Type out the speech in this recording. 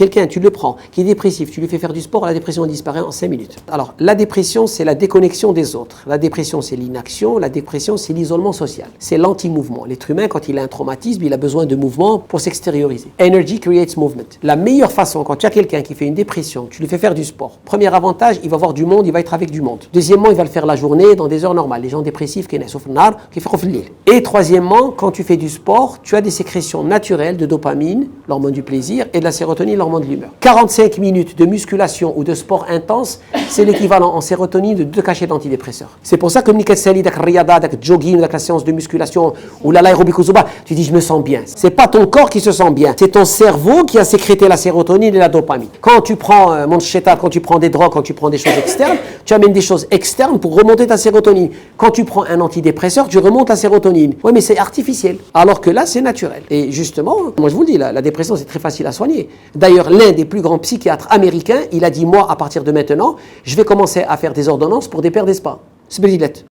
quelqu'un, tu le prends, qui est dépressif, tu lui fais faire du sport, la dépression disparaît en 5 minutes. Alors, la dépression, c'est la déconnexion des autres. La dépression, c'est l'inaction. La dépression, c'est l'isolement social. C'est l'anti-mouvement. L'être humain, quand il a un traumatisme, il a besoin de mouvement pour s'extérioriser. Energy creates movement. La meilleure façon, quand tu as quelqu'un qui fait une dépression, tu lui fais faire du sport. Premier avantage, il va voir du monde, il va être avec du monde. Deuxièmement, il va le faire la journée dans des heures normales. Les gens dépressifs qui naissent au nar, qui font l'île. Et troisièmement, quand tu fais du sport, tu as des sécrétions naturelles de dopamine, l'hormone du plaisir, et de la sérotonine, l'hormone de l'humeur. 45 minutes de musculation ou de sport intense, c'est l'équivalent en sérotonine de 2 cachets d'antidépresseurs. C'est pour ça que Nickel Sali, avec Riyada, avec jogging, avec la séance de musculation ou l'aérobie Kuzuba, tu dis je me sens bien. C'est pas ton corps qui se sent bien, c'est ton cerveau qui a sécrété la sérotonine et la dopamine. Quand tu prends mon chétal, quand tu prends des drogues, quand tu prends des choses externes, tu amènes des choses externes pour remonter ta sérotonine. Quand tu prends un antidépresseur, tu remontes la sérotonine. Oui, mais c'est artificiel. Alors que là, c'est naturel. Et justement, moi je vous le dis, la dépression, c'est très facile à soigner. D'ailleurs, l'un des plus grands psychiatres américains, il a dit, moi, à partir de maintenant, je vais commencer à faire des ordonnances pour des paires d'espas. C'est Bedilette.